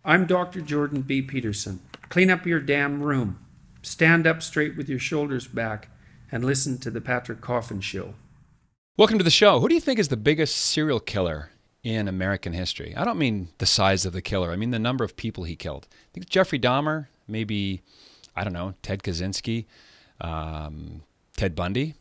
I'm Dr. Jordan B. Peterson. Clean up your damn room. Stand up straight with your shoulders back and listen to the Patrick Coffin Show. Welcome to the show. Who do you think is the biggest serial killer in American history? I don't mean the size of the killer. I mean the number of people he killed. I think Jeffrey Dahmer, maybe, I don't know, Ted Kaczynski, Ted Bundy.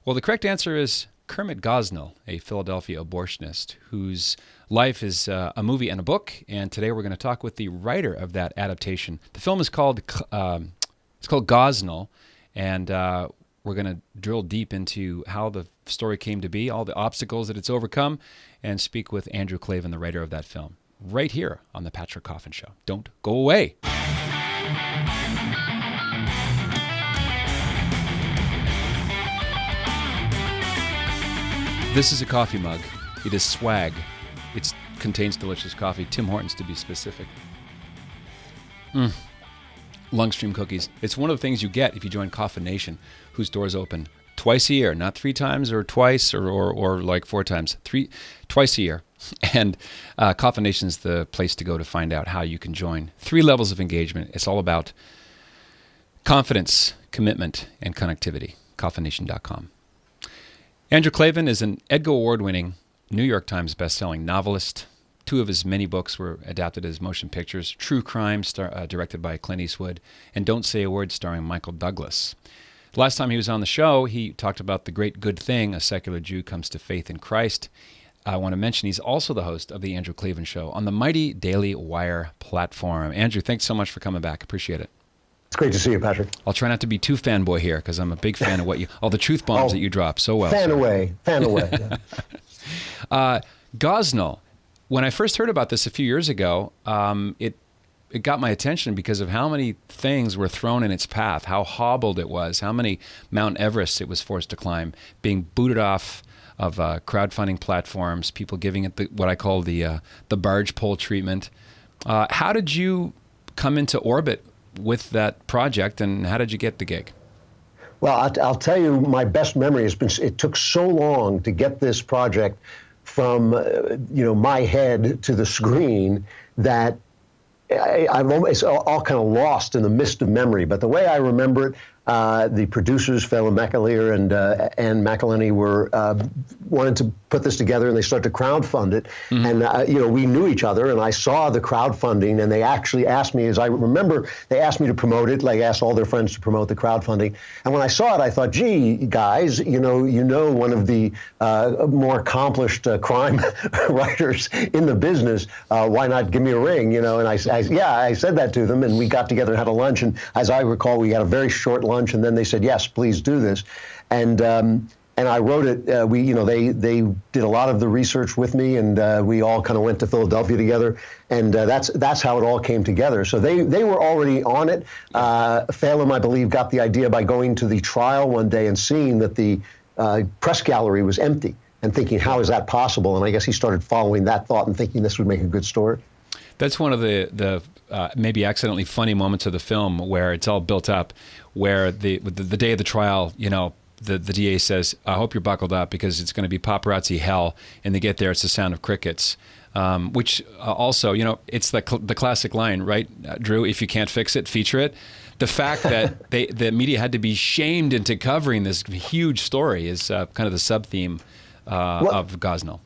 Well, the correct answer is Kermit Gosnell, a Philadelphia abortionist whose life is a movie and a book. And today we're going to talk with the writer of that adaptation. The film is called Gosnell, and we're going to drill deep into how the story came to be, all the obstacles that it's overcome, and speak with Andrew Klavan, the writer of that film, right here on The Patrick Coffin Show. Don't go away. This is a coffee mug. It is swag. It contains delicious coffee. Tim Hortons, to be specific. Lungstream cookies. It's one of the things you get if you join Coffin Nation, whose doors open twice a year, not 3 times or twice or like 4 times, twice a year. And Coffin Nation is the place to go to find out how you can join. 3 levels of engagement. It's all about confidence, commitment, and connectivity. CoffinNation.com. Andrew Klavan is an Edgar Award-winning New York Times bestselling novelist. 2 of his many books were adapted as motion pictures: True Crime, directed by Clint Eastwood, and Don't Say a Word, starring Michael Douglas. Last time he was on the show, he talked about the great good thing a secular Jew comes to faith in Christ. I want to mention he's also the host of The Andrew Klavan Show on the mighty Daily Wire platform. Andrew, thanks so much for coming back. Appreciate it. It's great to see you, Patrick. I'll try not to be too fanboy here, because I'm a big fan of all the truth bombs that you drop so well. Fan away. Gosnell. When I first heard about this a few years ago, it got my attention because of how many things were thrown in its path, how hobbled it was, how many Mount Everests it was forced to climb, being booted off of crowdfunding platforms, people giving it what I call the barge pole treatment. How did you come into orbit with that project, and how did you get the gig? Well, I'll tell you, my best memory has been, it took so long to get this project from my head to the screen that it's all kind of lost in the mist of memory. But the way I remember it, the producers, Phelim, McAleer, and McElhinney wanted to put this together, and they started to crowdfund it. Mm-hmm. And we knew each other, and I saw the crowdfunding, and they actually asked me, as I remember, they asked me to promote it. Like, asked all their friends to promote the crowdfunding. And when I saw it, I thought, gee, guys, you know one of the more accomplished crime writers in the business. Why not give me a ring? And I said that to them, and we got together and had a lunch. And as I recall, we had a very short lunch. And then they said, yes, please do this. And I wrote it. They did a lot of the research with me, and we all kind of went to Philadelphia together. And that's how it all came together. So they were already on it. Phelim, I believe, got the idea by going to the trial one day and seeing that the press gallery was empty and thinking, how is that possible? And I guess he started following that thought and thinking this would make a good story. That's one of the maybe accidentally funny moments of the film where it's all built up, where the day of the trial, the DA says, I hope you're buckled up because it's going to be paparazzi hell. And they get there, it's the sound of crickets, which also, it's the classic line, right, Drew? If you can't fix it, feature it. The fact that the media had to be shamed into covering this huge story is kind of the sub-theme of Gosnell.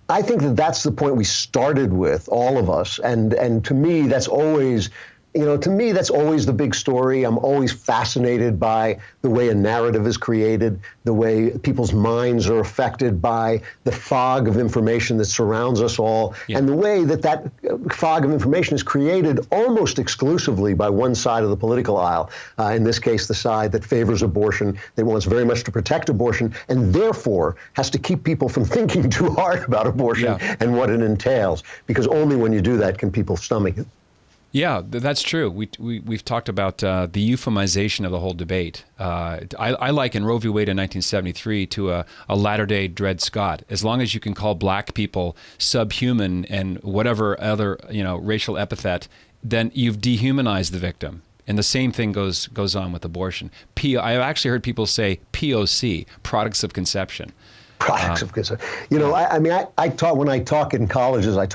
I think that's the point we started with, all of us, and to me that's always the big story. I'm always fascinated by the way a narrative is created, the way people's minds are affected by the fog of information that surrounds us all, and the way that fog of information is created almost exclusively by one side of the political aisle. In this case, the side that favors abortion, that wants very much to protect abortion, and therefore has to keep people from thinking too hard about abortion and what it entails, because only when you do that can people stomach it. Yeah, that's true. We've talked about the euphemization of the whole debate. I liken Roe v. Wade in 1973 to a latter-day Dred Scott. As long as you can call black people subhuman and whatever other racial epithet, then you've dehumanized the victim. And the same thing goes on with abortion. I've actually heard people say POC, products of conception. Products of Gosnell. I talk when I talk in colleges. I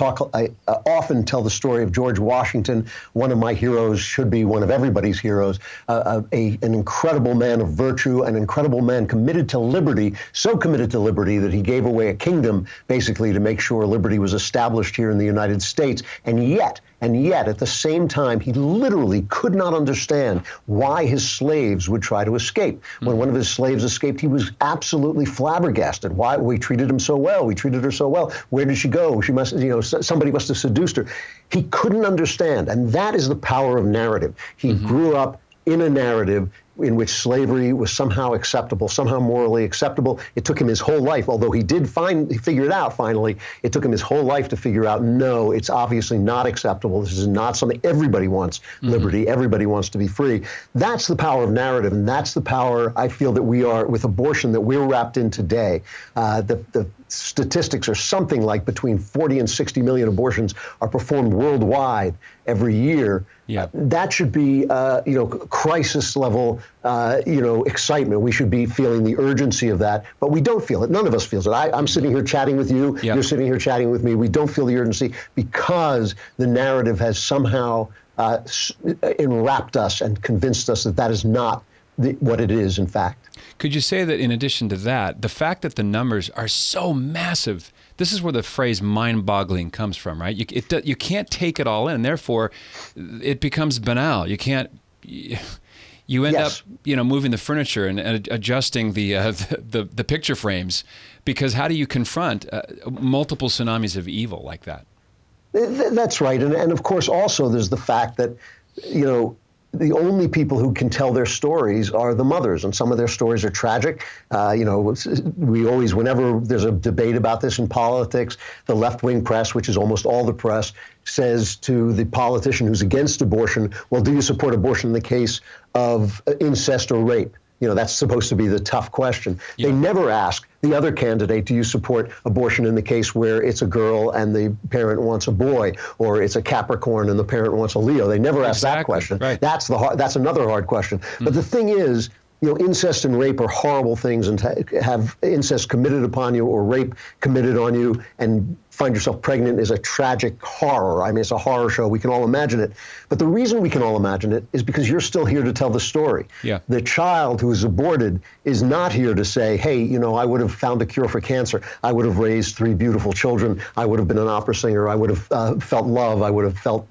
often tell the story of George Washington. One of my heroes should be one of everybody's heroes. An incredible man of virtue, an incredible man committed to liberty, so committed to liberty that he gave away a kingdom basically to make sure liberty was established here in the United States. And yet, at the same time, he literally could not understand why his slaves would try to escape. When one of his slaves escaped, he was absolutely flabbergasted. Why? We treated him so well. We treated her so well. Where did she go? She must, somebody must have seduced her. He couldn't understand. And that is the power of narrative. He grew up in a narrative in which slavery was somehow acceptable, somehow morally acceptable. It took him his whole life, although he figure it out finally, it took him his whole life to figure out, no, it's obviously not acceptable. This is not something, everybody wants liberty, everybody wants to be free. That's the power of narrative, and that's the power I feel that we are, with abortion, that we're wrapped in today. The statistics are something like between 40 and 60 million abortions are performed worldwide every year. Yeah. That should be, crisis level, excitement. We should be feeling the urgency of that, but we don't feel it. None of us feels it. I'm sitting here chatting with you. Yeah. You're sitting here chatting with me. We don't feel the urgency because the narrative has somehow enwrapped us and convinced us that is not what it is, in fact. Could you say that in addition to that, the fact that the numbers are so massive, this is where the phrase mind-boggling comes from, right? You can't take it all in, therefore it becomes banal. You can't. You end up, moving the furniture and adjusting the picture frames, because how do you confront multiple tsunamis of evil like that? That's right, and of course also there's the fact that the only people who can tell their stories are the mothers, and some of their stories are tragic. We always, whenever there's a debate about this in politics, the left-wing press, which is almost all the press, says to the politician who's against abortion, well, do you support abortion in the case of incest or rape? That's supposed to be the tough question. Yeah. They never ask the other candidate, do you support abortion in the case where it's a girl and the parent wants a boy, or it's a Capricorn and the parent wants a Leo? They never ask that question. Right. That's another hard question. But the thing is, incest and rape are horrible things, and to have incest committed upon you or rape committed on you and find yourself pregnant is a tragic horror. I mean, it's a horror show. We can all imagine it. But the reason we can all imagine it is because you're still here to tell the story. Yeah. The child who is aborted is not here to say, hey, I would have found a cure for cancer. I would have raised 3 beautiful children. I would have been an opera singer. I would have felt love. I would have felt,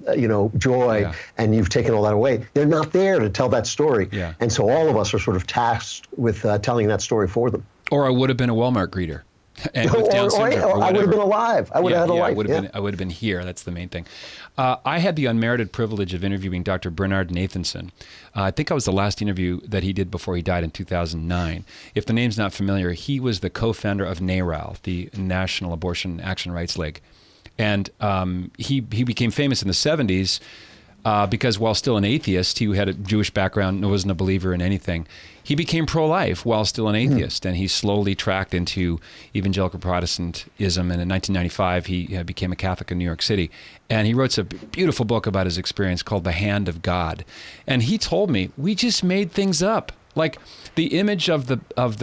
joy. Yeah. And you've taken all that away. They're not there to tell that story. Yeah. And so all of us are sort of tasked with telling that story for them. Or I would have been a Walmart greeter. And with Down syndrome, or I would have been alive. I would have had a life. I would have been here. That's the main thing. I had the unmerited privilege of interviewing Dr. Bernard Nathanson. I think I was the last interview that he did before he died in 2009. If the name's not familiar, he was the co-founder of NARAL, the National Abortion Action Rights League. And he became famous in the 70s because while still an atheist, he had a Jewish background and wasn't a believer in anything. He became pro-life while still an atheist, and he slowly tracked into evangelical Protestantism. And in 1995, he became a Catholic in New York City. And he wrote a beautiful book about his experience called The Hand of God. And he told me, we just made things up. Like the image of the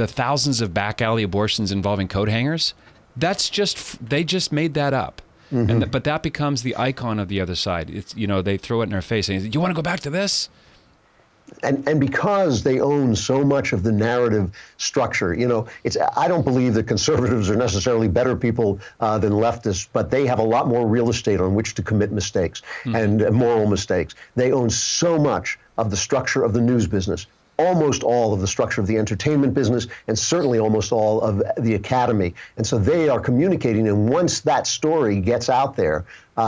thousands of back alley abortions involving coat hangers, they just made that up. Mm-hmm. But that becomes the icon of the other side. It's they throw it in our face and say, you want to go back to this? And because they own so much of the narrative structure, I don't believe that conservatives are necessarily better people than leftists, but they have a lot more real estate on which to commit mistakes and moral mistakes. They own so much of the structure of the news business, almost all of the structure of the entertainment business, and certainly almost all of the academy. And so they are communicating, and once that story gets out there,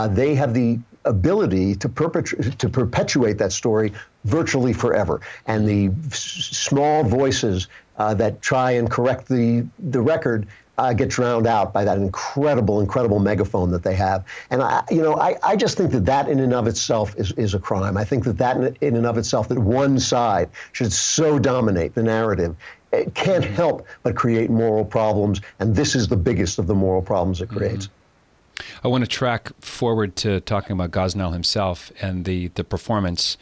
they have the ability to perpetuate that story virtually forever. And the small voices that try and correct the record get drowned out by that incredible megaphone that they have. And I just think that in and of itself is a crime. I think that in and of itself, that one side should so dominate the narrative, it can't help but create moral problems. And this is the biggest of the moral problems it creates. I want to track forward to talking about Gosnell himself and the performance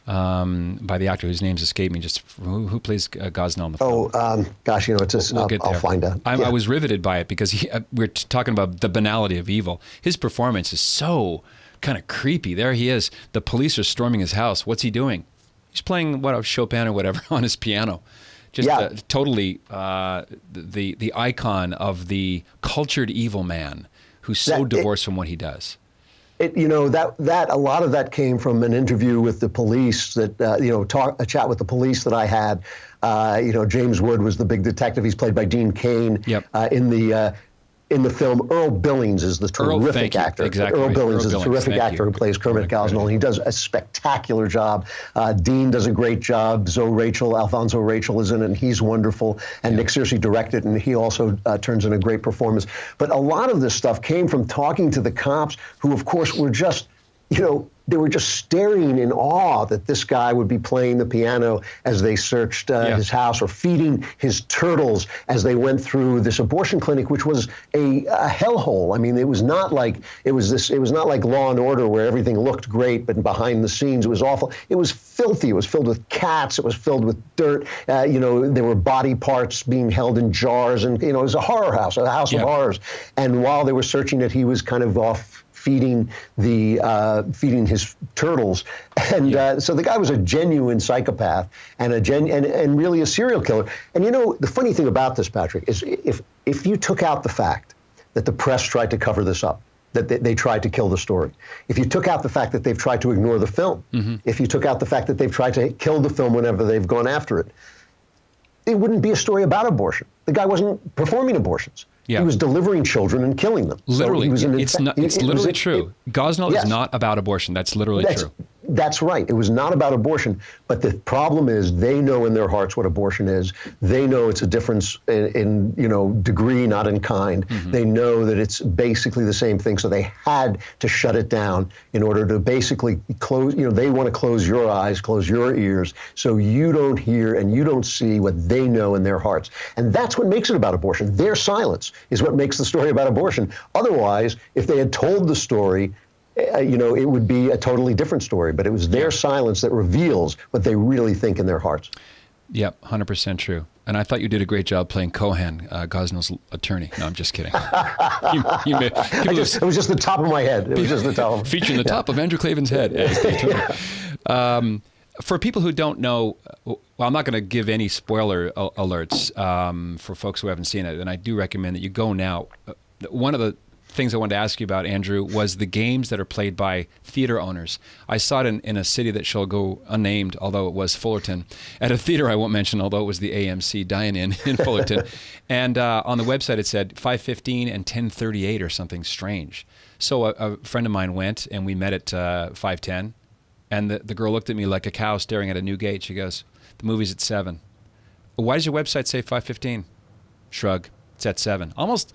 by the actor whose name's escaped me. Just who plays Gosnell in the film? Gosh, it's just, We'll get I'll there. find out. I was riveted by it because we're talking about the banality of evil. His performance is so kind of creepy. There he is. The police are storming his house. What's he doing? He's playing Chopin or whatever on his piano. Just totally the icon of the cultured evil man who's so divorced from what he does. That a lot of that came from an interview with the police that a chat with the police that I had. James Wood was the big detective. He's played by Dean Cain. Yep. In the film, Earl Billings is the terrific actor. Exactly. Earl Billings is a Billings, terrific actor who plays Kermit Gosnell, and he does a spectacular job. Dean does a great job. Alfonso Rachel is in it, and he's wonderful. And Nick Searcy directed, and he also turns in a great performance. But a lot of this stuff came from talking to the cops, who, of course, were just, they were just staring in awe that this guy would be playing the piano as they searched his house, or feeding his turtles as they went through this abortion clinic, which was a hellhole. I mean, it was not like Law and Order, where everything looked great, but behind the scenes it was awful. It was filthy. It was filled with cats. It was filled with dirt. There were body parts being held in jars, and it was a horror house, a house of horrors. And while they were searching it, he was kind of off feeding his turtles, and so the guy was a genuine psychopath and and really a serial killer. And the funny thing about this, Patrick, is if you took out the fact that the press tried to cover this up, that they tried to kill the story, if you took out the fact that they've tried to ignore the film, if you took out the fact that they've tried to kill the film whenever they've gone after it, it wouldn't be a story about abortion. The guy wasn't performing abortions. Yeah. He was delivering children and killing them. Literally, so it's literally true. Gosnell is not about abortion. That's literally true. That's right. It was not about abortion. But the problem is, they know in their hearts what abortion is. They know it's a difference in degree, not in kind. They know that it's basically the same thing. So they had to shut it down in order to basically close. They want to close your eyes, close your ears, so you don't hear and you don't see what they know in their hearts. And that's what makes it about abortion. Their silence is what makes the story about abortion. Otherwise, if they had told the story, it would be a totally different story. But it was their silence that reveals what they really think in their hearts. Yep, 100% true. And I thought you did a great job playing Cohan, Gosnell's attorney. No, I'm just kidding. It was just the top of my head. It was just the top. Featuring the top of Andrew Klavan's head as the attorney. For people who don't know, well, I'm not going to give any spoiler alerts for folks who haven't seen it, and I do recommend that you go now. One of the things I wanted to ask you about, Andrew, was the games that are played by theater owners. I saw it in a city that shall go unnamed, although it was Fullerton, at a theater I won't mention, although it was the AMC Dine-In in Fullerton. And on the website it said 5:15 and 10:38 or something strange. So a friend of mine went, and we met at 5:10. And the girl looked at me like a cow staring at a new gate. She goes, "The movie's at 7. Why does your website say 5:15? Shrug. It's at 7. Almost,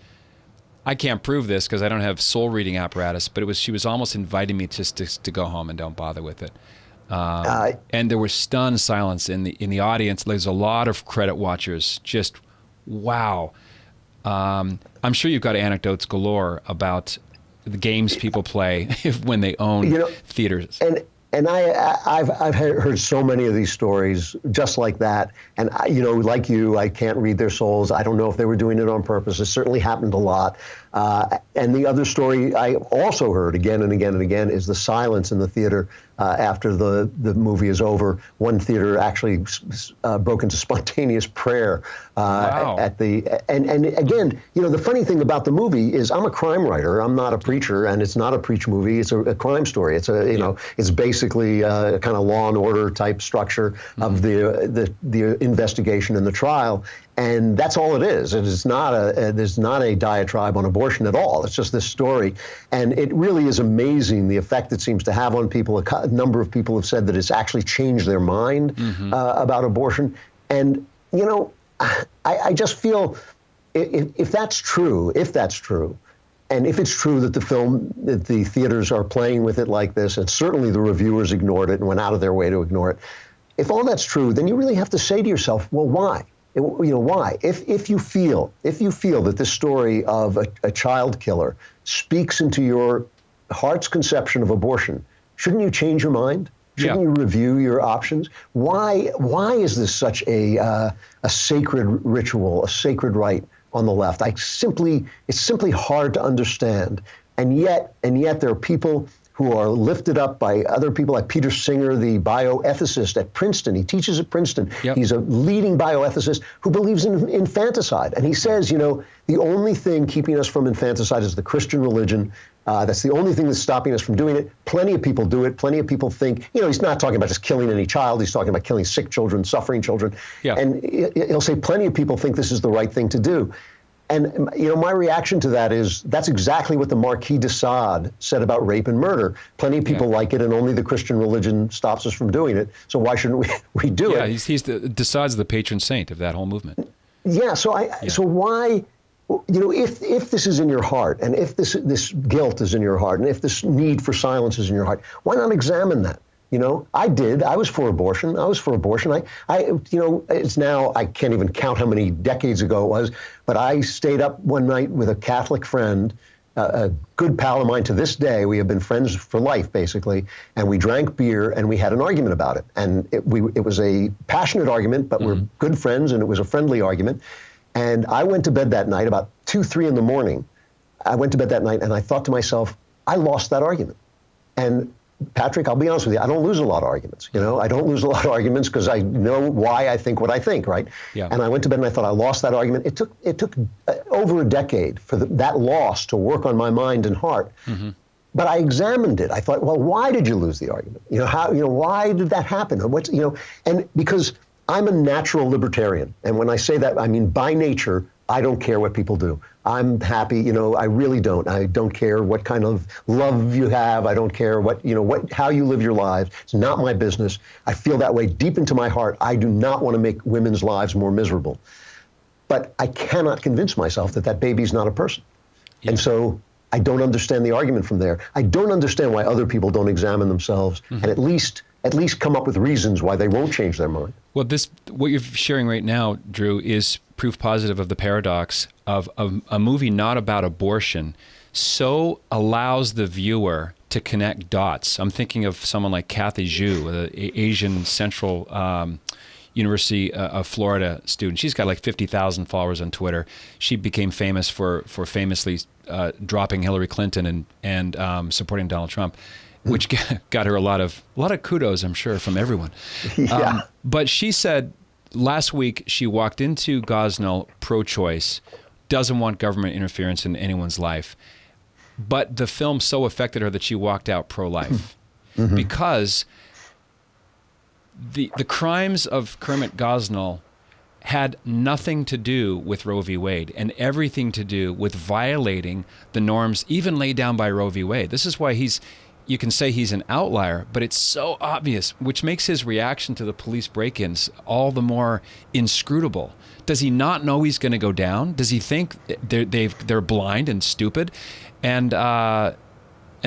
I can't prove this because I don't have soul reading apparatus, but she was almost inviting me just to go home and don't bother with it. And there was stunned silence in the audience. There's a lot of credit watchers. Just, wow. I'm sure you've got anecdotes galore about the games people play when they own theaters. And I've heard so many of these stories just like that. And, like you, I can't read their souls. I don't know if they were doing it on purpose. It certainly happened a lot. And the other story I also heard again and again and again is the silence in the theater after the movie is over. One theater actually broke into spontaneous prayer at the and again, the funny thing about the movie is I'm a crime writer. I'm not a preacher, and it's not a preach movie. It's a crime story. It's it's basically a kind of Law and Order type structure of the investigation and the trial. And that's all it is. It is not there's not a diatribe on abortion at all. It's just this story. And it really is amazing the effect it seems to have on people. A number of people have said that it's actually changed their mind about abortion. And, I just feel if that's true, and if it's true that that the theaters are playing with it like this, and certainly the reviewers ignored it and went out of their way to ignore it, if all that's true, then you really have to say to yourself, well, why? Why? If you feel that this story of a child killer speaks into your heart's conception of abortion, shouldn't you change your mind? Shouldn't Yeah. you review your options? Why is this such a sacred ritual, a sacred rite on the left? It's simply hard to understand. And yet there are people who are lifted up by other people like Peter Singer, the bioethicist at Princeton. He teaches at Princeton. Yep. He's a leading bioethicist who believes in infanticide. And he says, the only thing keeping us from infanticide is the Christian religion. That's the only thing that's stopping us from doing it. Plenty of people do it. Plenty of people think, he's not talking about just killing any child. He's talking about killing sick children, suffering children. Yeah. And he'll say plenty of people think this is the right thing to do. And, my reaction to that is that's exactly what the Marquis de Sade said about rape and murder. Plenty of people like it, and only the Christian religion stops us from doing it. So why shouldn't we do it? Yeah, de Sade's the patron saint of that whole movement. Yeah, so why, if this is in your heart, and if this guilt is in your heart, and if this need for silence is in your heart, why not examine that? I did. I was for abortion. It's now, I can't even count how many decades ago it was, but I stayed up one night with a Catholic friend, a good pal of mine to this day. We have been friends for life, basically, and we drank beer and we had an argument about it. And it was a passionate argument, but we're good friends, and it was a friendly argument. And I went to bed that night about 2, 3 in the morning. I went to bed that night and I thought to myself, I lost that argument. And Patrick, I'll be honest with you, I don't lose a lot of arguments. I don't lose a lot of arguments because I know why I think what I think, right? Yeah. And I went to bed and I thought I lost that argument. It took over a decade for that loss to work on my mind and heart. Mm-hmm. But I examined it. I thought, well, why did you lose the argument? Why did that happen? And because I'm a natural libertarian. And when I say that, I mean by nature, I don't care what people do. I'm happy, I really don't. I don't care what kind of love you have. I don't care how you live your lives. It's not my business. I feel that way deep into my heart. I do not want to make women's lives more miserable. But I cannot convince myself that baby's not a person. Yeah. And so I don't understand the argument from there. I don't understand why other people don't examine themselves and at least come up with reasons why they won't change their mind. Well, what you're sharing right now, Drew, is proof positive of the paradox of a movie not about abortion so allows the viewer to connect dots. I'm thinking of someone like Kathy Zhu, an Asian Central University of Florida student. She's got like 50,000 followers on Twitter. She became famous for famously dropping Hillary Clinton and supporting Donald Trump, which got her a lot of kudos, I'm sure, from everyone. Yeah. But she said last week she walked into Gosnell pro-choice, doesn't want government interference in anyone's life. But the film so affected her that she walked out pro-life. Mm-hmm. Because the crimes of Kermit Gosnell had nothing to do with Roe v. Wade and everything to do with violating the norms even laid down by Roe v. Wade. This is why you can say he's an outlier, but it's so obvious, which makes his reaction to the police break-ins all the more inscrutable. Does he not know he's going to go down? Does he think they're blind and stupid? And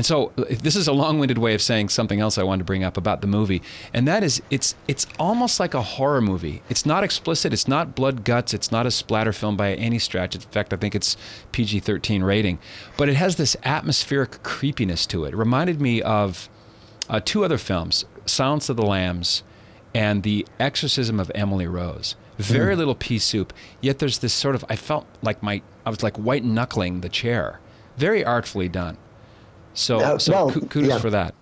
so this is a long-winded way of saying something else I wanted to bring up about the movie, and that is it's almost like a horror movie. It's not explicit, it's not blood guts, it's not a splatter film by any stretch. In fact, I think it's PG-13 rating, but it has this atmospheric creepiness to it. It reminded me of 2 other films, Silence of the Lambs and The Exorcism of Emily Rose. Very little pea soup, yet there's this sort of, I felt like I was like white knuckling the chair. Very artfully done. So kudos for that.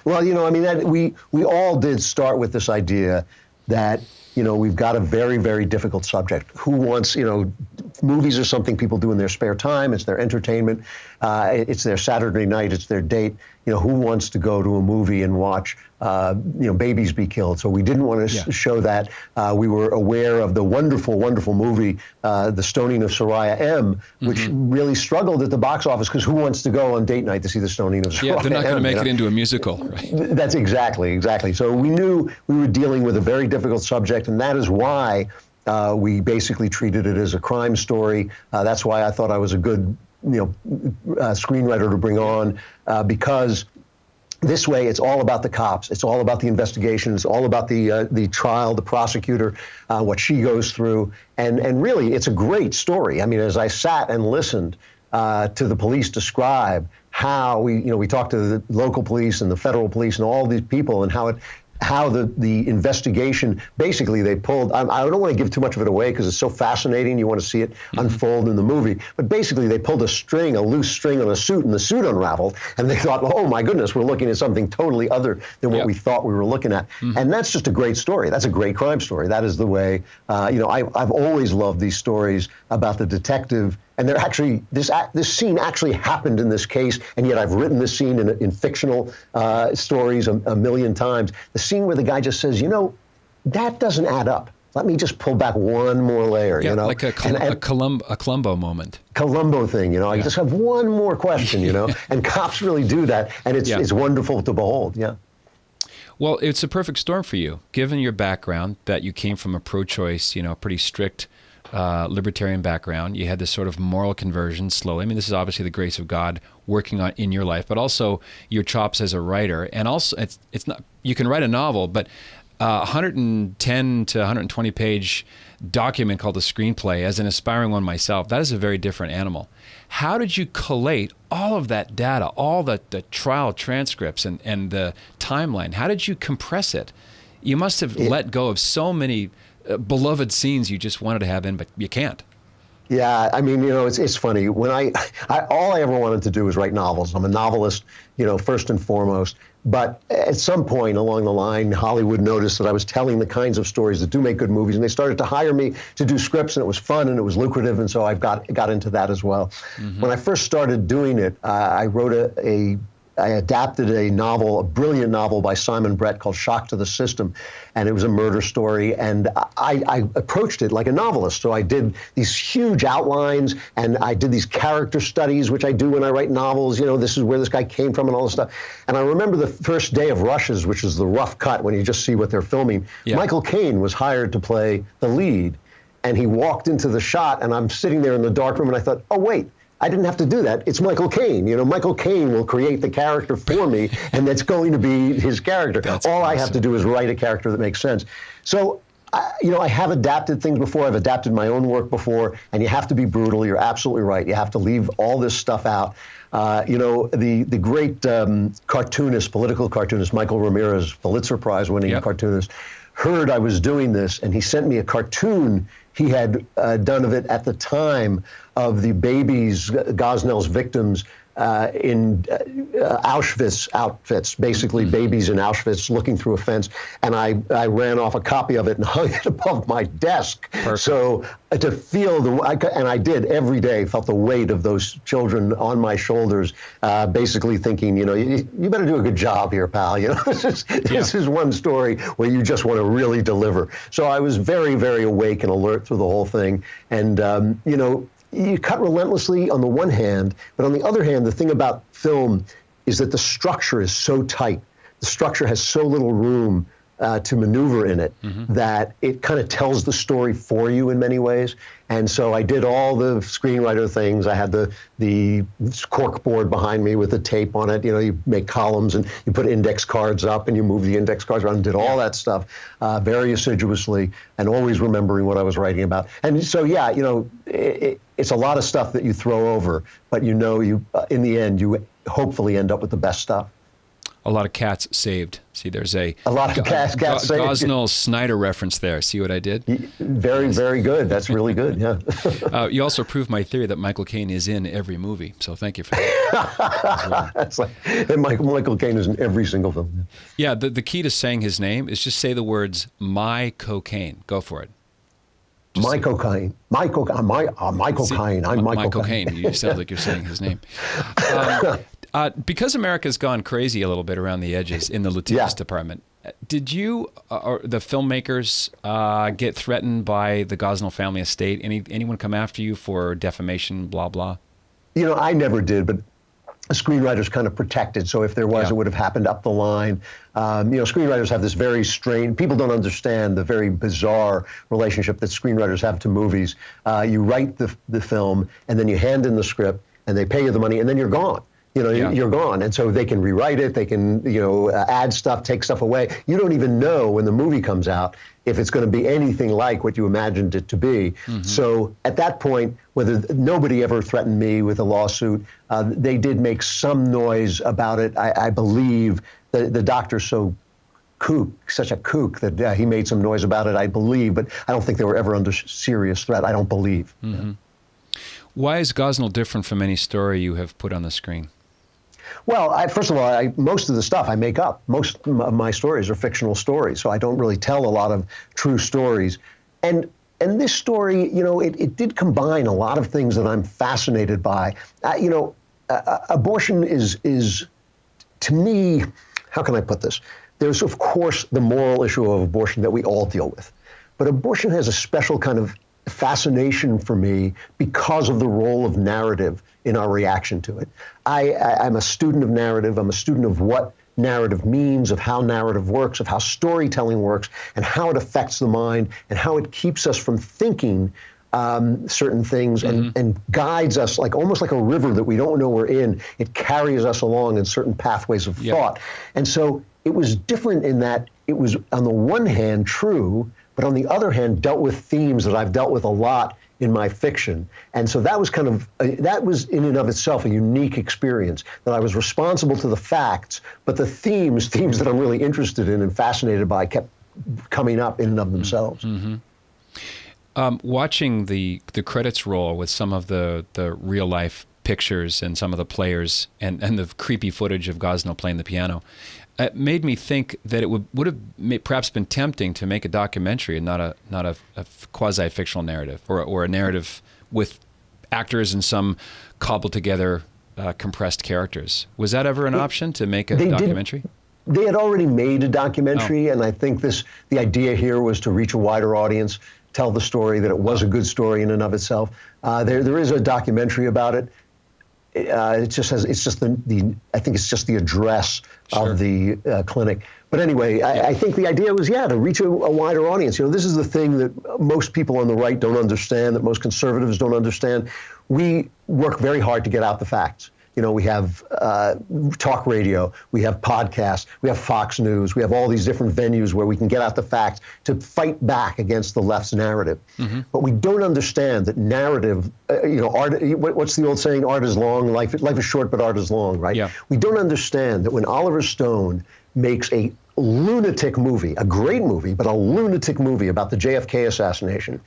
Well, we all did start with this idea that, we've got a very, very difficult subject. Who wants, movies are something people do in their spare time. It's their entertainment. It's their Saturday night. It's their date. Who wants to go to a movie and watch, babies be killed? So we didn't want to show that. We were aware of the wonderful, wonderful movie, The Stoning of Soraya M., which really struggled at the box office because who wants to go on date night to see The Stoning of Soraya M? Yeah, they're not going to make it into a musical, right? That's exactly. So we knew we were dealing with a very difficult subject, and that is why we basically treated it as a crime story. That's why I thought I was a good screenwriter to bring on, because this way it's all about the cops. It's all about the investigation. It's all about the trial, the prosecutor, what she goes through. And really, it's a great story. I mean, as I sat and listened to the police describe how we talked to the local police and the federal police and all these people, and how the investigation, basically they pulled, I don't want to give too much of it away because it's so fascinating, you want to see it unfold in the movie, but basically they pulled a loose string on a suit, and the suit unraveled, and they thought, oh my goodness, we're looking at something totally other than what we thought we were looking at. And that's just a great story. That's a great crime story. That is the way, I've always loved these stories about the detective. And they're actually, this scene actually happened in this case, and yet I've written this scene in fictional stories a million times. The scene where the guy just says, that doesn't add up. Let me just pull back one more layer, like a Columbo moment. Columbo thing, I just have one more question, and cops really do that, and it's wonderful to behold, Well, it's a perfect storm for you, given your background, that you came from a pro-choice, pretty strict libertarian background. You had this sort of moral conversion slowly. I mean, this is obviously the grace of God working on in your life, but also your chops as a writer. And also, it's not, you can write a novel, but 110 to 120 page document called a screenplay, as an aspiring one myself, that is a very different animal. How did you collate all of that data, all the trial transcripts and the timeline? How did you compress it? You must have let go of so many beloved scenes you just wanted to have in, but you can't. Yeah, I mean, it's funny. When I all I ever wanted to do was write novels. I'm a novelist, first and foremost. But at some point along the line, Hollywood noticed that I was telling the kinds of stories that do make good movies, and they started to hire me to do scripts, and it was fun and it was lucrative, and so I got into that as well. When I first started doing it, I wrote I adapted a novel, a brilliant novel by Simon Brett called Shock to the System, and it was a murder story, and I approached it like a novelist. So I did these huge outlines, and I did these character studies, which I do when I write novels. This is where this guy came from and all this stuff. And I remember the first day of rushes, which is the rough cut when you just see what they're filming. Yeah. Michael Caine was hired to play the lead, and he walked into the shot, and I'm sitting there in the dark room, and I thought, oh, wait. I didn't have to do that. It's Michael Caine. Michael Caine will create the character for me, and that's going to be his character. All awesome. I have to do is write a character that makes sense. So, I have adapted things before. I've adapted my own work before, and you have to be brutal. You're absolutely right. You have to leave all this stuff out. The great cartoonist, political cartoonist, Michael Ramirez, Pulitzer Prize-winning cartoonist, heard I was doing this, and he sent me a cartoon he had done of it at the time of the babies, Gosnell's victims, in Auschwitz outfits, basically babies in Auschwitz looking through a fence. And I ran off a copy of it and hung it above my desk. Perfect. So to feel and I did every day, felt the weight of those children on my shoulders, basically thinking, you better do a good job here, pal. This is one story where you just want to really deliver. So I was very, very awake and alert through the whole thing. And, you cut relentlessly on the one hand, but on the other hand, the thing about film is that the structure is so tight. The structure has so little room to maneuver in it that it kind of tells the story for you in many ways. And so I did all the screenwriter things. I had the cork board behind me with the tape on it. You make columns and you put index cards up and you move the index cards around and did all that stuff very assiduously and always remembering what I was writing about. And so, it's a lot of stuff that you throw over, but in the end, you hopefully end up with the best stuff. A lot of cats saved. See, there's a lot of cats saved. Gosnell Snyder reference there. See what I did? Very, very good. That's really good. Yeah. You also proved my theory that Michael Caine is in every movie. So thank you for that. That's and Michael Caine is in every single film. Yeah. The key to saying his name is just say the words "my cocaine." Go for it. My cocaine. Michael Caine. I'm Michael Caine. You sound like you're saying his name. Because America's gone crazy a little bit around the edges in the Latinos department, did you or the filmmakers get threatened by the Gosnell family estate? Anyone come after you for defamation, blah, blah? I never did, but screenwriters kind of protected. So if there was, it would have happened up the line. Screenwriters have this very strange, people don't understand the very bizarre relationship that screenwriters have to movies. You write the film, and then you hand in the script, and they pay you the money, and then you're gone. you're gone. And so they can rewrite it, they can, add stuff, take stuff away. You don't even know when the movie comes out if it's going to be anything like what you imagined it to be. Mm-hmm. So at that point, nobody ever threatened me with a lawsuit. They did make some noise about it. I believe the doctor's such a kook that he made some noise about it, I believe, but I don't think they were ever under serious threat. I don't believe. Mm-hmm. Why is Gosnell different from any story you have put on the screen? Well, first of all, most of the stuff I make up. Most of my stories are fictional stories, so I don't really tell a lot of true stories. And this story, it did combine a lot of things that I'm fascinated by. Abortion is, to me, how can I put this? There's, of course, the moral issue of abortion that we all deal with. But abortion has a special kind of fascination for me because of the role of narrative in our reaction to it. I'm a student of narrative. I'm a student of what narrative means, of how narrative works, of how storytelling works, and how it affects the mind, and how it keeps us from thinking certain things and guides us almost like a river that we don't know we're in. It carries us along in certain pathways of thought. And so it was different in that it was, on the one hand, true, but on the other hand, dealt with themes that I've dealt with a lot in my fiction. And so that was that was in and of itself a unique experience, that I was responsible to the facts, but the themes that I'm really interested in and fascinated by kept coming up in and of themselves. Mm-hmm. Watching the credits roll with some of the real life pictures and some of the players and the creepy footage of Gosnell playing the piano, it made me think that it would have perhaps been tempting to make a documentary and not a quasi-fictional narrative or a narrative with actors and some cobbled together compressed characters. Was that ever an option to make a documentary? They had already made a documentary, and I think the idea here was to reach a wider audience, tell the story, that it was a good story in and of itself. There is a documentary about it. I think it's just the address of the clinic. But anyway, I think the idea was, to reach a wider audience. This is the thing that most people on the right don't understand, that most conservatives don't understand. We work very hard to get out the facts. We have talk radio, we have podcasts, we have Fox News, we have all these different venues where we can get out the facts to fight back against the left's narrative. Mm-hmm. But we don't understand that narrative, art, what's the old saying, art is long, life is short, but art is long, right? Yeah. We don't understand that when Oliver Stone makes a lunatic movie, a great movie, but a lunatic movie about the JFK assassination,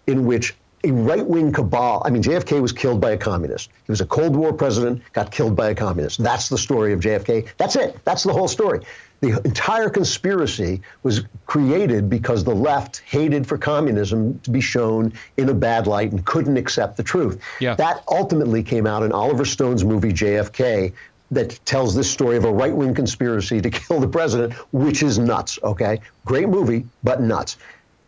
in which a right-wing cabal. JFK was killed by a communist. He was a Cold War president, got killed by a communist. That's the story of JFK. That's it. That's the whole story. The entire conspiracy was created because the left hated for communism to be shown in a bad light and couldn't accept the truth. Yeah. That ultimately came out in Oliver Stone's movie JFK, that tells this story of a right-wing conspiracy to kill the president, which is nuts, okay? Great movie, but nuts.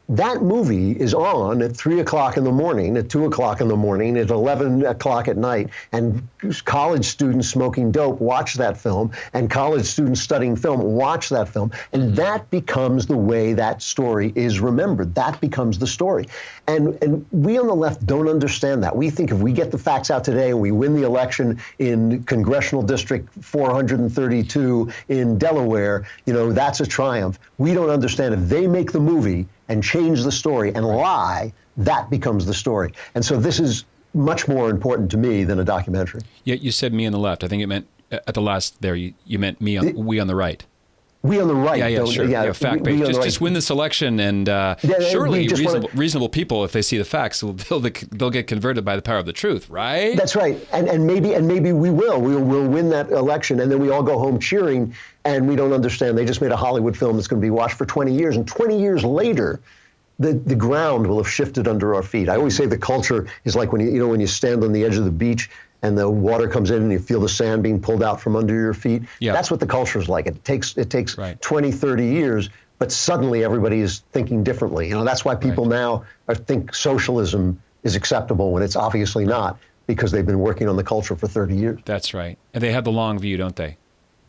That movie is on at 3 o'clock in the morning, at 2 o'clock in the morning, at 11 o'clock at night, and college students smoking dope watch that film, and college students studying film watch that film, and that becomes the way that story is remembered. That becomes the story. And we on the left don't understand that. We think if we get the facts out today and we win the election in Congressional District 432 in Delaware, that's a triumph. We don't understand if they make the movie and change the story and lie, that becomes the story. And so this is much more important to me than a documentary. Yeah, you said me on the left. I think it meant, at the last there, you meant we on the right. We on the right. Yeah, sure. Yeah, fact-based. Just win this election, and surely reasonable people, if they see the facts, they'll get converted by the power of the truth, right? That's right. And maybe we will. We'll win that election, and then we all go home cheering, and we don't understand. They just made a Hollywood film that's going to be watched for 20 years, and 20 years later, the ground will have shifted under our feet. I always say the culture is like when you stand on the edge of the beach and the water comes in and you feel the sand being pulled out from under your feet. Yeah. That's what the culture is like. It takes right. 20, 30 years, but suddenly everybody is thinking differently. That's why people now think socialism is acceptable when it's obviously not, because they've been working on the culture for 30 years. That's right. And they have the long view, don't they?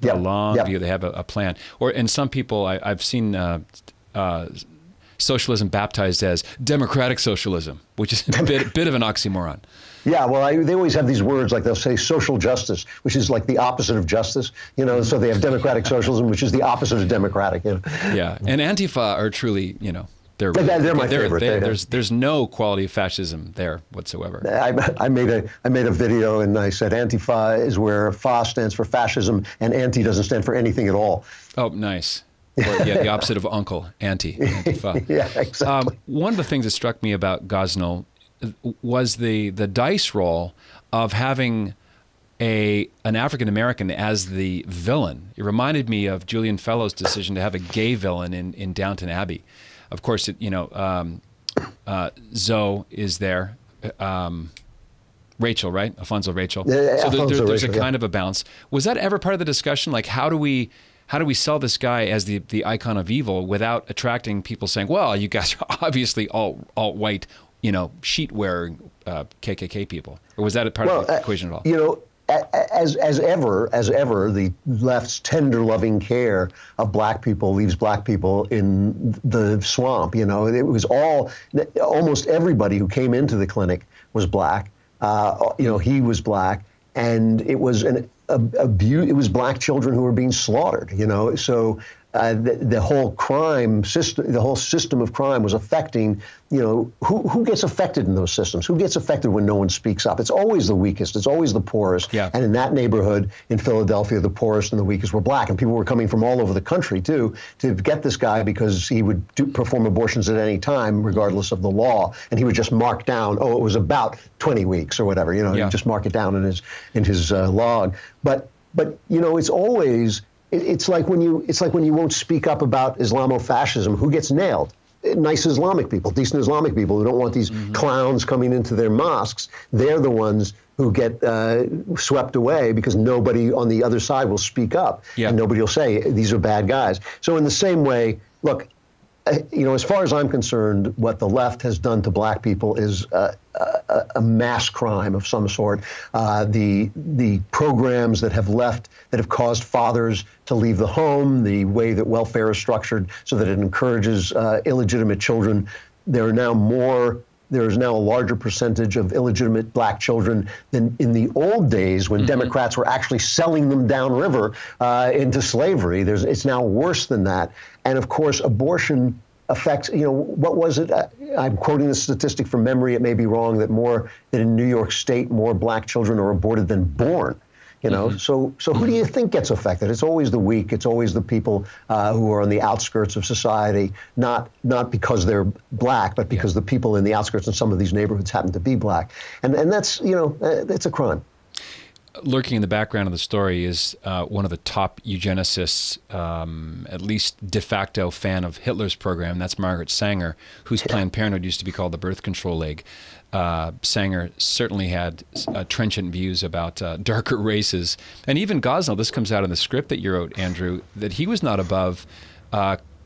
The long view. They have a plan. And some people, I've seen socialism baptized as democratic socialism, which is a bit of an oxymoron. Yeah, well, they always have these words like they'll say social justice, which is like the opposite of justice, so they have democratic socialism, which is the opposite of democratic. Yeah, and Antifa are truly, they're my favorite. There's no quality of fascism there whatsoever. I made a video and I said Antifa is where FA stands for fascism and anti doesn't stand for anything at all. Oh, nice. Or, the opposite of uncle, Antifa. Yeah, exactly. One of the things that struck me about Gosnell was the dice roll of having an African American as the villain. It reminded me of Julian Fellowes' decision to have a gay villain in Downton Abbey. Of course, Zoe is there. Rachel, right? Alfonso Rachel. Yeah, so there's Rachel, a kind of a balance. Was that ever part of the discussion? Like, how do we sell this guy as the icon of evil without attracting people saying, well, you guys are obviously all white, sheet wearing KKK people? Or was that a part of the equation at all? As ever, the left's tender, loving care of black people leaves black people in the swamp. It was almost everybody who came into the clinic was black. He was black, and it was it was black children who were being slaughtered. So the whole crime system, the whole system of crime was affecting, who gets affected in those systems? Who gets affected when no one speaks up? It's always the weakest. It's always the poorest. Yeah. And in that neighborhood in Philadelphia, the poorest and the weakest were black. And people were coming from all over the country, too, to get this guy because he would perform abortions at any time, regardless of the law. And he would just mark down, it was about 20 weeks or whatever. He'd just mark it down in his log. But it's always... It's like when you won't speak up about Islamofascism, who gets nailed? Nice Islamic people, decent Islamic people who don't want these clowns coming into their mosques. They're the ones who get swept away because nobody on the other side will speak up, and nobody will say these are bad guys. So in the same way, look, as far as I'm concerned, what the left has done to black people is a mass crime of some sort. The programs that have caused fathers to leave the home, the way that welfare is structured so that it encourages illegitimate children. There is now a larger percentage of illegitimate black children than in the old days when Democrats were actually selling them downriver into slavery. It's now worse than that. And of course, abortion affects, what was it? I'm quoting the statistic from memory. It may be wrong that in New York State, more black children are aborted than born. So who do you think gets affected? It's always the weak. It's always the people who are on the outskirts of society, not because they're black, but because the people in the outskirts in some of these neighborhoods happen to be black. And that's, it's a crime. Lurking in the background of the story is one of the top eugenicists, at least de facto fan of Hitler's program. That's Margaret Sanger, whose Planned Parenthood used to be called the Birth Control League. Sanger certainly had trenchant views about darker races. And even Gosnell, this comes out in the script that you wrote, Andrew, that he was not above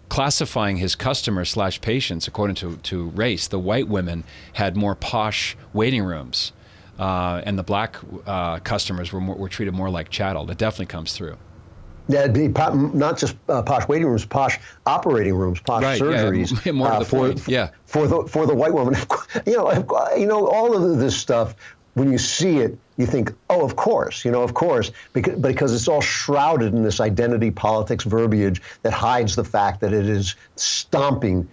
classifying his customers/patients according to race. The white women had more posh waiting rooms. And the black customers were treated more like chattel. That definitely comes through. Yeah, not just posh waiting rooms, posh operating rooms, posh surgeries. Yeah, more to the point. For the white woman, all of this stuff. When you see it, you think, of course, because it's all shrouded in this identity politics verbiage that hides the fact that it is stomping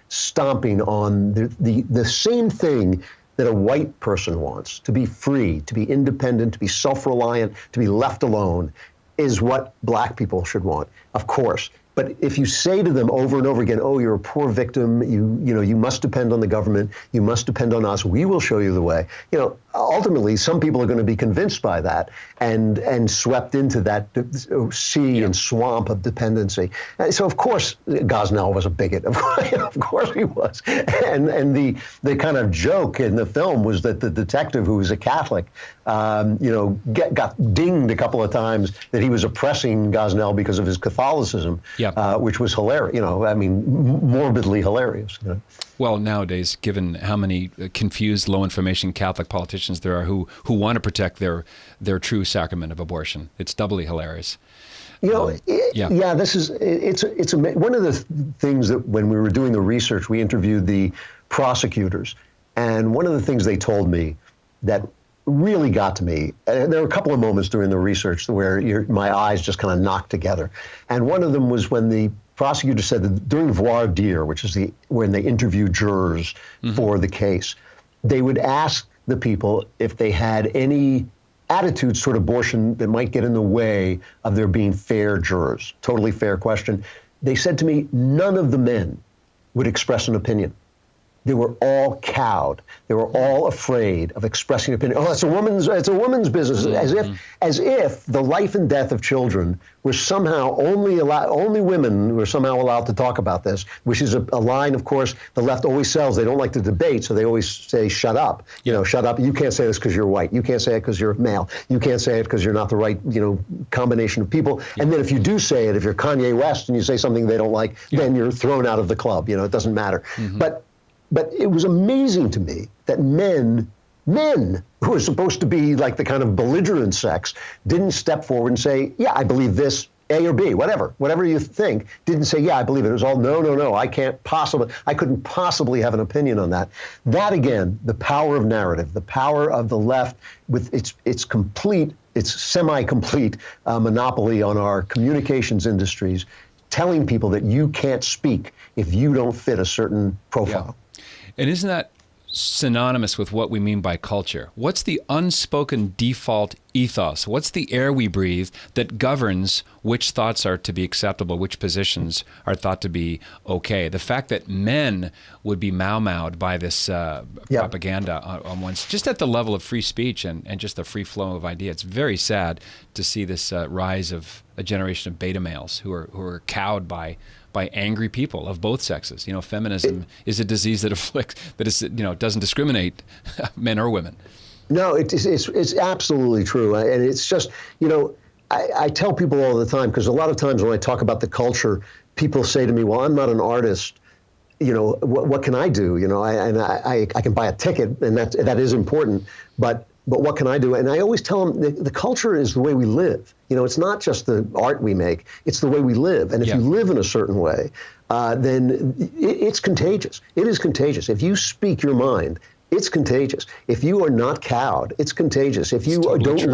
on the same thing that a white person wants, to be free, to be independent, to be self-reliant, to be left alone, is what black people should want, of course. But if you say to them over and over again, you're a poor victim, you must depend on the government, you must depend on us, we will show you the way. Ultimately, some people are going to be convinced by that and swept into that sea and swamp of dependency. So of course, Gosnell was a bigot. Of course he was. And the kind of joke in the film was that the detective, who was a Catholic, got dinged a couple of times that he was oppressing Gosnell because of his Catholicism, which was hilarious. Morbidly hilarious. Well, nowadays, given how many confused, low-information Catholic politicians there are who want to protect their true sacrament of abortion, it's doubly hilarious. Yeah, this is one of the things that when we were doing the research, we interviewed the prosecutors, and one of the things they told me that really got to me, there were a couple of moments during the research where my eyes just kind of knocked together, and one of them was when the prosecutor said that during voir dire, which is when they interview jurors for the case, they would ask the people if they had any attitudes toward abortion that might get in the way of there being fair jurors. Totally fair question. They said to me, none of the men would express an opinion. They were all cowed. They were all afraid of expressing opinion. Oh, it's a woman's business. As if the life and death of children were somehow only women were somehow allowed to talk about this, which is a line, of course, the left always sells. They don't like to debate, so they always say, shut up. Shut up. You can't say this because you're white. You can't say it because you're male. You can't say it because you're not the right, combination of people. And then if you do say it, if you're Kanye West and you say something they don't like, then you're thrown out of the club. It doesn't matter. But it was amazing to me that men who are supposed to be like the kind of belligerent sex didn't step forward and say, yeah, I believe this, A or B, whatever you think, didn't say, yeah, I believe it. It was all, no, I couldn't possibly have an opinion on that. That again, the power of narrative, the power of the left with its semi-complete monopoly on our communications industries, telling people that you can't speak if you don't fit a certain profile. Yeah. And isn't that synonymous with what we mean by culture? What's the unspoken default ethos? What's the air we breathe that governs which thoughts are to be acceptable, which positions are thought to be okay? The fact that men would be mau-maued by this propaganda on one's, just at the level of free speech and just the free flow of ideas. It's very sad to see this rise of a generation of beta males who are cowed by angry people of both sexes. Feminism is a disease that doesn't discriminate men or women. No, it's absolutely true. And it's just, I tell people all the time, because a lot of times when I talk about the culture, people say to me, well, I'm not an artist. What can I do? I can buy a ticket, and that is important. But what can I do? And I always tell them the culture is the way we live. It's not just the art we make, it's the way we live. And if you live in a certain way, then it's contagious. It is contagious. If you speak your mind, it's contagious. If you are not cowed, it's contagious. If you don't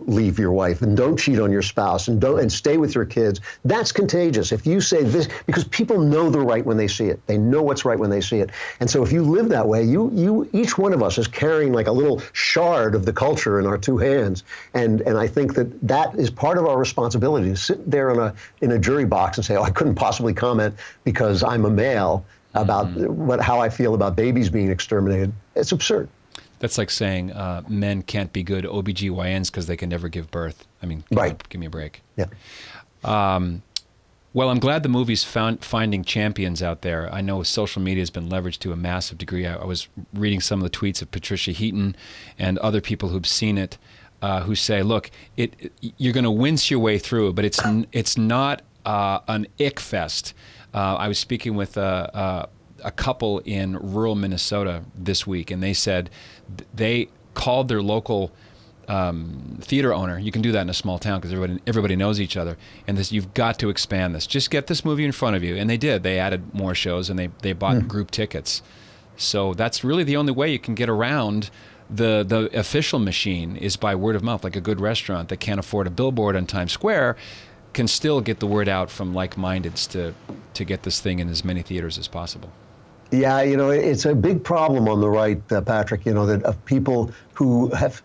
leave your wife and don't cheat on your spouse and stay with your kids, that's contagious. If you say this, because people know the right when they see it. They know what's right when they see it. And so if you live that way, each one of us is carrying like a little shard of the culture in our two hands. And I think that is part of our responsibility to sit there in a jury box and say, oh, I couldn't possibly comment because I'm a male about how I feel about babies being exterminated. It's absurd. That's like saying men can't be good OBGYNs because they can never give birth. I mean, give me a break. Yeah. Well, I'm glad the movie's finding champions out there. I know social media has been leveraged to a massive degree. I was reading some of the tweets of Patricia Heaton and other people who've seen it, who say, look, you're going to wince your way through it, but it's not an ick fest. I was speaking with a couple in rural Minnesota this week, and they said they called their local theater owner. You can do that in a small town because everybody knows each other. And you've got to expand this. Just get this movie in front of you. And they did. They added more shows, and they bought group tickets. So that's really the only way you can get around the official machine is by word of mouth, like a good restaurant that can't afford a billboard on Times Square can still get the word out from like-mindeds to get this thing in as many theaters as possible. Yeah, it's a big problem on the right, Patrick, that of people who have,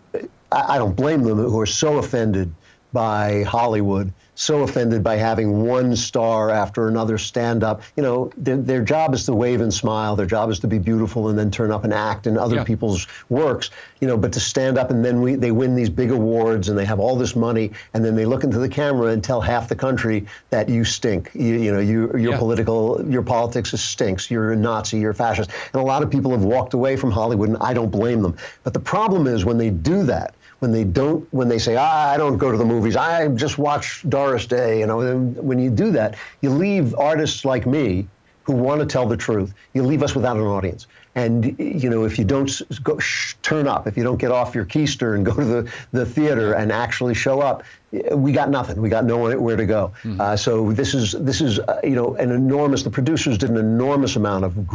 I don't blame them, who are so offended by Hollywood, so offended by having one star after another stand up. Their job is to wave and smile. Their job is to be beautiful and then turn up and act in other people's works. But to stand up and then they win these big awards and they have all this money and then they look into the camera and tell half the country that you stink. Your politics stinks. You're a Nazi. You're a fascist. And a lot of people have walked away from Hollywood, and I don't blame them. But the problem is when they do that, when they say, I don't go to the movies, I just watch Doris Day, when you do that, you leave artists like me who want to tell the truth, you leave us without an audience. And, you know, if you don't turn up, if you don't get off your keister and go to the theater and actually show up, we got nothing. We got nowhere to go. So this is you know, the producers did an enormous amount of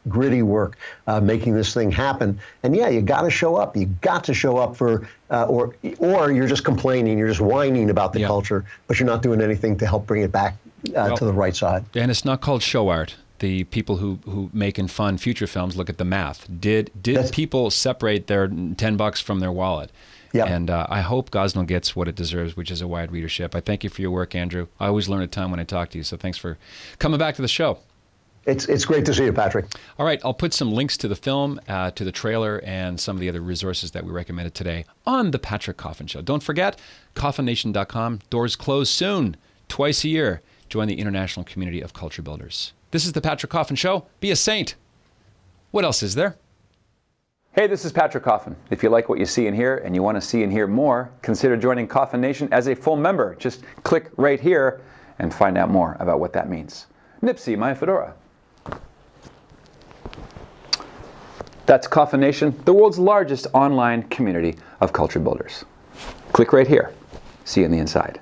gritty work making this thing happen. And yeah, you got to show up. You got to show up for, or you're just complaining, you're just whining about the culture, but you're not doing anything to help bring it back to the right side. And it's not called show art. The people who make and fund future films look at the math. Did people separate their $10 from their wallet? Yeah. And I hope Gosnell gets what it deserves, which is a wide readership. I thank you for your work, Andrew. I always learn a ton when I talk to you, so thanks for coming back to the show. It's great to see you, Patrick. All right, I'll put some links to the film, to the trailer, and some of the other resources that we recommended today on The Patrick Coffin Show. Don't forget, CoffinNation.com. Doors close soon, twice a year. Join the international community of culture builders. This is The Patrick Coffin Show. Be a saint. What else is there? Hey, this is Patrick Coffin. If you like what you see and hear and you want to see and hear more, consider joining Coffin Nation as a full member. Just click right here and find out more about what that means. Nipsey, my fedora. That's Coffin Nation, the world's largest online community of culture builders. Click right here. See you on the inside.